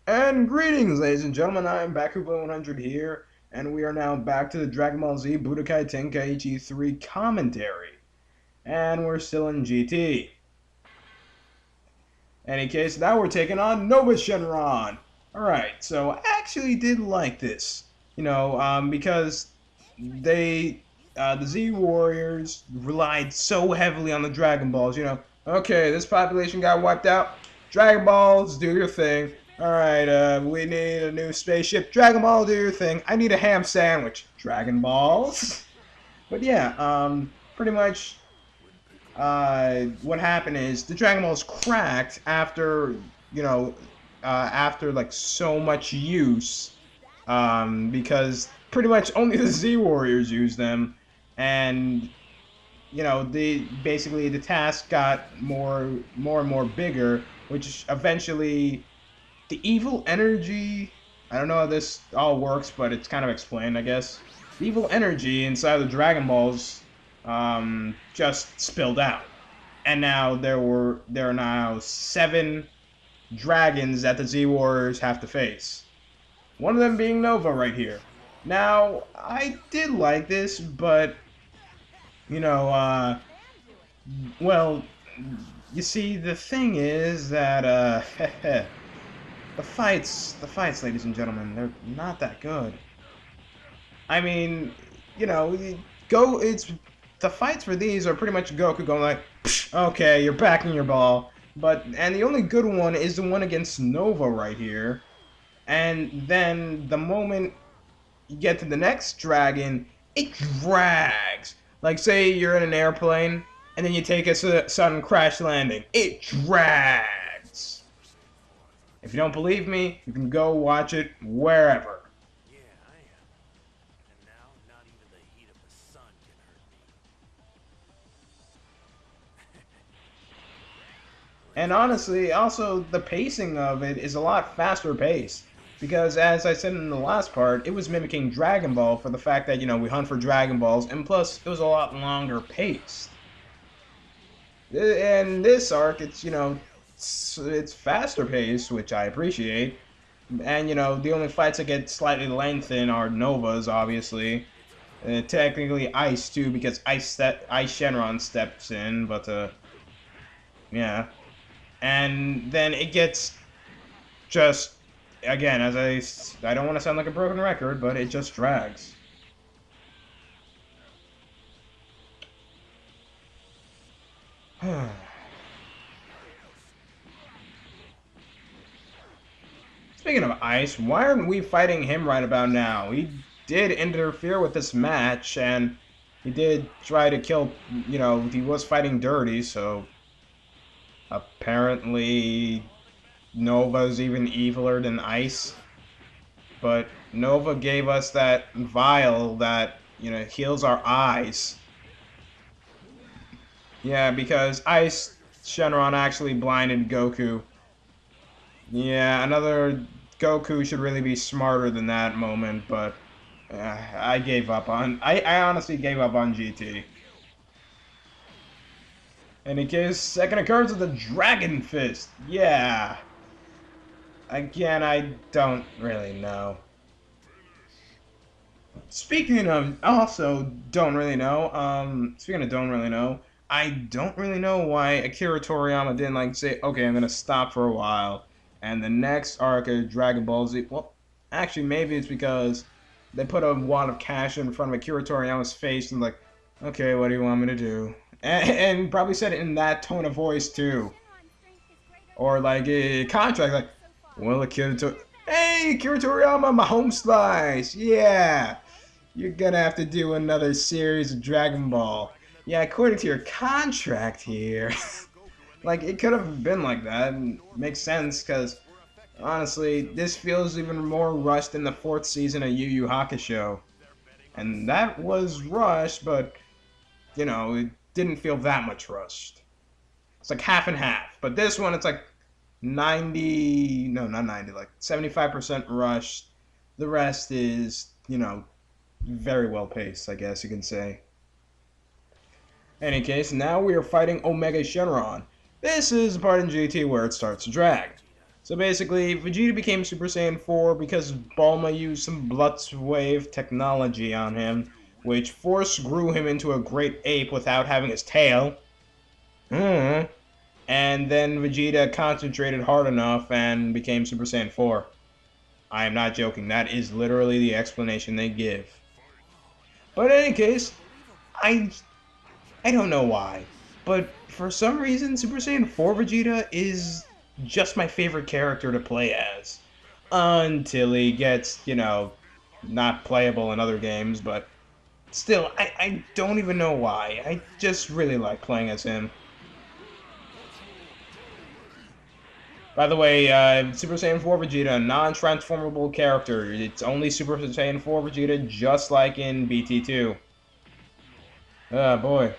And greetings, ladies and gentlemen. I am Bakuba100 here, and we are now back to the Dragon Ball Z Budokai Tenkaichi 3 commentary. And we're still in GT. Any case, now we're taking on Nova Shenron. Alright, so I actually did like this. Because the Z Warriors relied so heavily on the Dragon Balls. Okay, this population got wiped out. Dragon Balls, do your thing. Alright, we need a new spaceship. Dragon Ball, do your thing. I need a ham sandwich. Dragon Balls. But yeah, pretty much what happened is the Dragon Balls cracked after, after like so much use, because pretty much only the Z Warriors use them, and the task got more and more bigger, which eventually the evil energy. I don't know how this all works, but it's kind of explained, I guess. The evil energy inside the Dragon Balls just spilled out, and now there are now 7 dragons that the Z Warriors have to face. One of them being Nova right here. Now, I did like this, but well, you see, the thing is that the fights, ladies and gentlemen, they're not that good. I mean, it's the fights for these are pretty much Goku going like, okay, you're back in your ball. And the only good one is the one against Nova right here. And then the moment you get to the next dragon, it drags. Like, say you're in an airplane, and then you take a sudden crash landing. It drags. If you don't believe me, you can go watch it wherever. Yeah, I am. And now, not even the heat of the sun can hurt me. And honestly, also, the pacing of it is a lot faster paced. Because, as I said in the last part, it was mimicking Dragon Ball for the fact that, we hunt for Dragon Balls, and plus, it was a lot longer paced. And this arc, it's faster paced, which I appreciate. And, the only fights that get slightly lengthened are Nova's, obviously. Technically Ice, too, because Ice Shenron steps in, but, yeah. And then it gets just, again, as I don't want to sound like a broken record, but it just drags. Speaking of Ice, why aren't we fighting him right about now? He did interfere with this match, and he did try to kill, he was fighting dirty, so apparently Nova's even eviler than Ice. But Nova gave us that vial that, heals our eyes. Yeah, because Ice Shenron actually blinded Goku. Yeah, another Goku should really be smarter than that moment, but I gave up on... I honestly gave up on GT. In any case, second occurrence of the Dragon Fist. Yeah. Again, I don't really know. Speaking of also don't really know, speaking of don't really know, I don't really know why Akira Toriyama didn't say, okay, I'm gonna stop for a while, and the next arc of Dragon Ball Z, well, actually maybe it's because they put a wad of cash in front of Akira Toriyama's face and okay, what do you want me to do? And probably said it in that tone of voice too. Or a contract, well, hey, Akira Toriyama, my home slice, yeah! You're gonna have to do another series of Dragon Ball. Yeah, according to your contract here. It could have been like that, and makes sense, because, honestly, this feels even more rushed than the 4th season of Yu Yu Hakusho. And that was rushed, but, it didn't feel that much rushed. It's half and half. But this one, it's 90, no, not 90, 75% rushed. The rest is, very well paced, I guess you can say. In any case, now we are fighting Omega Shenron. This is the part in GT where it starts to drag. So basically, Vegeta became Super Saiyan 4 because Bulma used some Wave technology on him, which force grew him into a great ape without having his tail. Mm. And then Vegeta concentrated hard enough and became Super Saiyan 4. I am not joking, that is literally the explanation they give. But in any case, I I don't know why, but for some reason, Super Saiyan 4 Vegeta is just my favorite character to play as. Until he gets, not playable in other games, but still, I don't even know why. I just really like playing as him. By the way, Super Saiyan 4 Vegeta, non-transformable character. It's only Super Saiyan 4 Vegeta, just like in BT2. Ah, boy.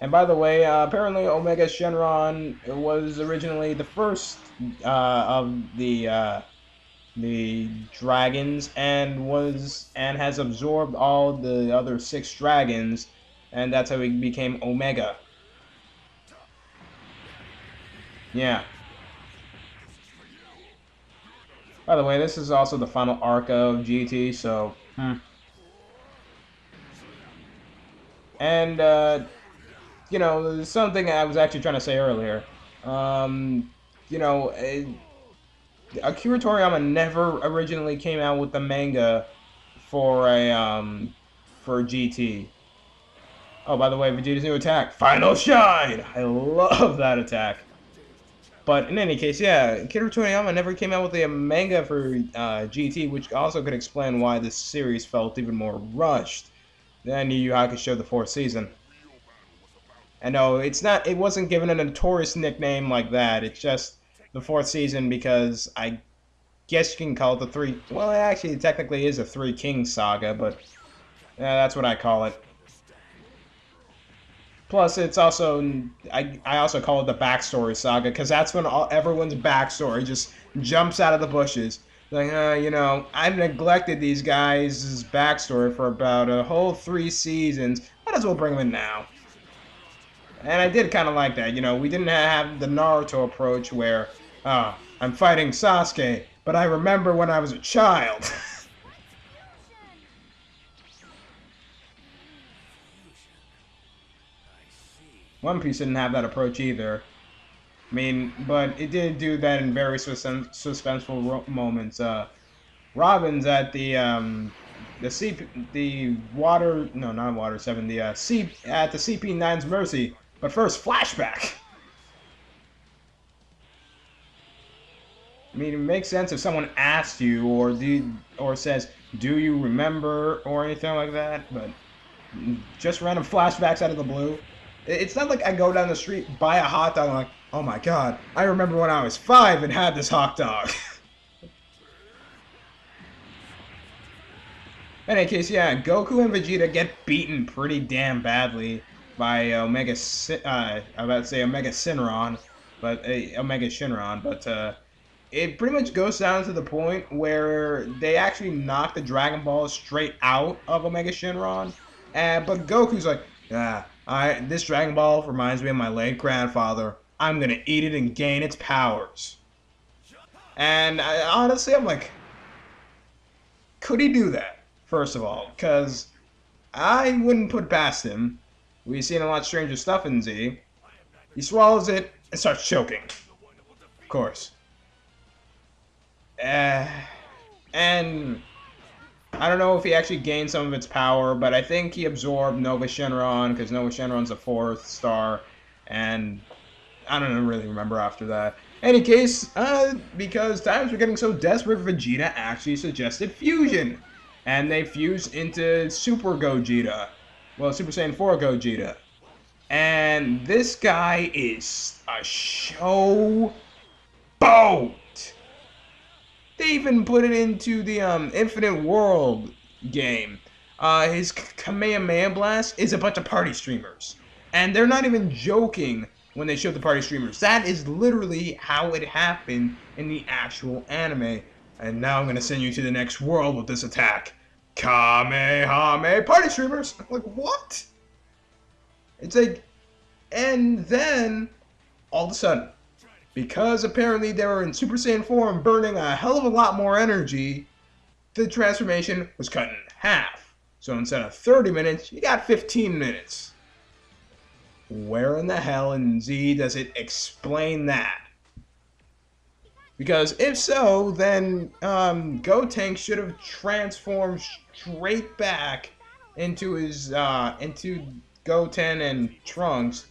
And by the way, apparently Omega Shenron was originally the first of the dragons, and has absorbed all the other 6 dragons, and that's how he became Omega. Yeah. By the way, this is also the final arc of GT, so and something I was actually trying to say earlier. Um, Akira Toriyama never originally came out with the manga for GT. Oh, by the way, Vegeta's new attack, Final Shine! I love that attack. But in any case, yeah, Akira Toriyama never came out with a manga for GT, which also could explain why this series felt even more rushed than Yu Yu Hakusho the 4th season. And no, it wasn't given a notorious nickname like that. It's just the 4th season because I guess you can call it the three. Well, it actually technically is a Three Kings saga, but that's what I call it. Plus, it's also I also call it the backstory saga because that's when everyone's backstory just jumps out of the bushes. Like, I've neglected these guys' backstory for about a whole 3 seasons. Might as well bring them in now. And I did kind of like that. We didn't have the Naruto approach where, I'm fighting Sasuke, but I remember when I was a child. One Piece didn't have that approach either. I mean, but it did do that in very suspenseful moments. Robin's at the water, no, not water 7, the at the CP9's mercy. But first, flashback. I mean, it makes sense if someone asks you or says, "Do you remember?" or anything like that. But just random flashbacks out of the blue. It's not like I go down the street, buy a hot dog, and I'm like, "Oh my god, I remember when I was 5 and had this hot dog." In any case, yeah, Goku and Vegeta get beaten pretty damn badly by Omega. I'm about to say Omega Sinron, but Omega Shinron, but it pretty much goes down to the point where they actually knock the Dragon Ball straight out of Omega Shinron, but Goku's like, this Dragon Ball reminds me of my late grandfather. I'm gonna eat it and gain its powers. And honestly, I'm like, could he do that? First of all, because I wouldn't put past him. We've seen a lot stranger stuff in Z. He swallows it and starts choking. Of course. And I don't know if he actually gained some of its power, but I think he absorbed Nova Shenron, because Nova Shenron's the 4th star, and I don't really remember after that. Any case, because times were getting so desperate, Vegeta actually suggested fusion. And they fused into Super Gogeta. Well, Super Saiyan 4 Gogeta. And this guy is a show boat. They even put it into the Infinite World game. His Kamehameha Blast is a bunch of party streamers. And they're not even joking when they show the party streamers. That is literally how it happened in the actual anime. And now I'm going to send you to the next world with this attack. Kamehameha party streamers. I'm like, what? It's like, And then, all of a sudden, because apparently they were in Super Saiyan form burning a hell of a lot more energy, the transformation was cut in half. So instead of 30 minutes, you got 15 minutes. Where in the hell in Z does it explain that? Because if so, then Gotenk should have transformed straight back into his into Goten and Trunks.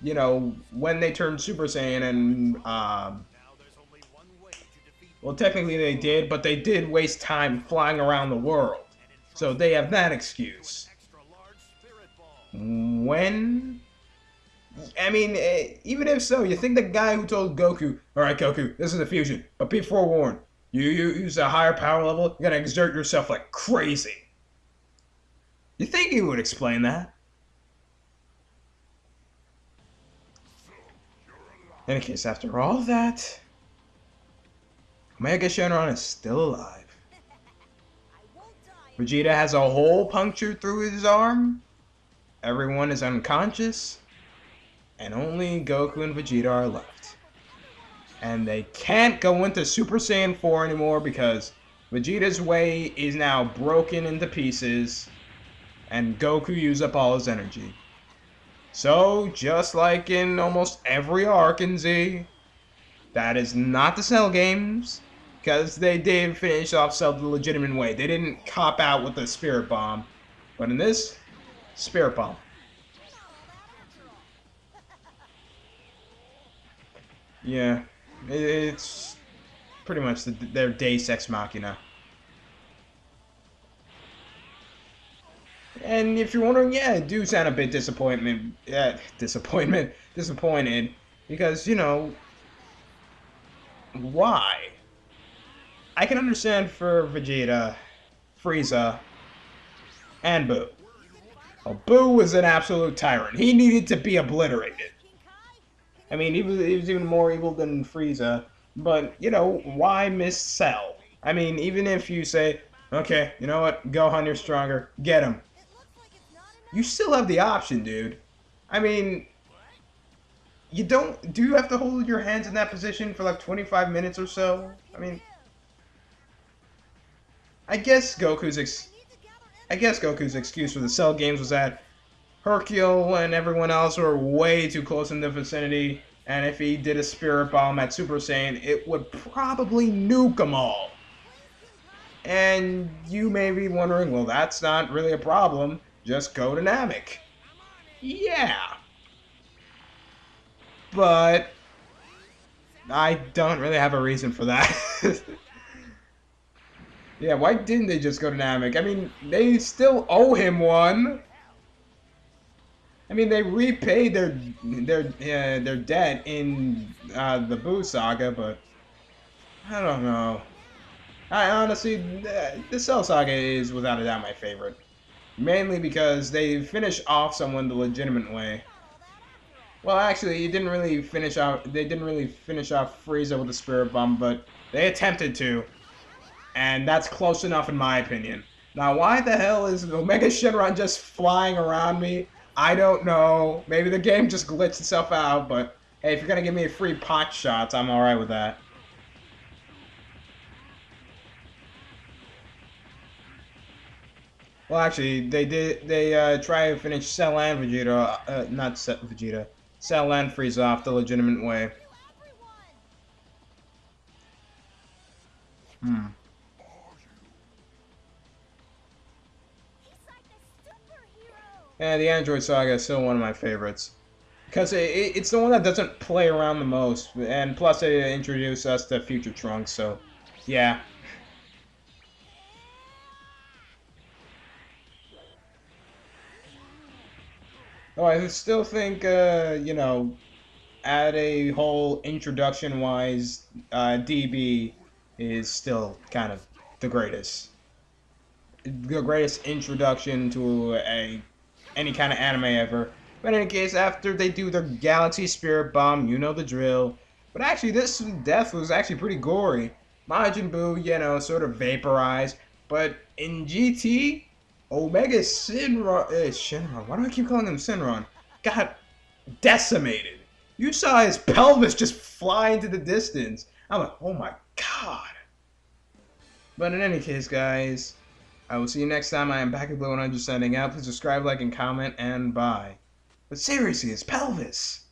You know, when they turned Super Saiyan, and well, technically they did, but they did waste time flying around the world, so they have that excuse. When I mean, even if so, you think the guy who told Goku, all right, Goku, this is a fusion, but be forewarned, you use a higher power level, you're gonna exert yourself like crazy. You think he would explain that? In any case, after all that, Omega Shenron is still alive. Vegeta has a hole punctured through his arm. Everyone is unconscious. And only Goku and Vegeta are left. And they can't go into Super Saiyan 4 anymore because Vegeta's way is now broken into pieces and Goku used up all his energy. So, just like in almost every arc in Z, that is not the Cell games, because they did finish off Cell the legitimate way. They didn't cop out with the Spirit Bomb. But in this, Spirit Bomb. Yeah, it's pretty much their Deus Ex Machina. And if you're wondering, yeah, I do sound a bit disappointed, because, you know, why? I can understand for Vegeta, Frieza, and Boo. Well, Boo was an absolute tyrant. He needed to be obliterated. I mean, he was even more evil than Frieza, but, you know, why miss Cell? I mean, even if you say, okay, you know what, Gohan, you're stronger, get him. You still have the option, dude. I mean, do you have to hold your hands in that position for like 25 minutes or so? I mean, I guess Goku's excuse for the Cell games was that Hercule and everyone else were way too close in the vicinity, and if he did a Spirit Bomb at Super Saiyan, it would probably nuke them all. And you may be wondering, well, that's not really a problem. Just go to Namek. Yeah. But I don't really have a reason for that. Yeah, why didn't they just go to Namek? I mean, they still owe him one. I mean, they repaid their debt in the Buu saga, but I don't know. I honestly, the Cell saga is without a doubt my favorite. Mainly because they finish off someone the legitimate way. Well, actually, they didn't really finish off Frieza with the Spirit Bomb, but they attempted to. And that's close enough in my opinion. Now, why the hell is Omega Shenron just flying around me? I don't know. Maybe the game just glitched itself out, but hey, if you're gonna give me free pot shots, I'm alright with that. Well, actually, they try to finish Cell and Vegeta, not Vegeta, Cell and Frieza off the legitimate way. Yeah, the Android Saga is still one of my favorites. Because it's the one that doesn't play around the most, and plus they introduce us to future Trunks, so yeah. Oh, I still think, you know, at a whole introduction-wise, DB is still kind of the greatest. The greatest introduction to any kind of anime ever. But in any case, after they do their Galaxy Spirit Bomb, you know the drill. But actually, this death was actually pretty gory. Majin Buu, you know, sort of vaporized. But in GT, Omega Shenron, why do I keep calling him Sinron? God, decimated. You saw his pelvis just fly into the distance. I'm like, oh my god. But in any case, guys, I will see you next time. I am back at Blue 100 signing out. Please subscribe, like, and comment, and bye. But seriously, his pelvis.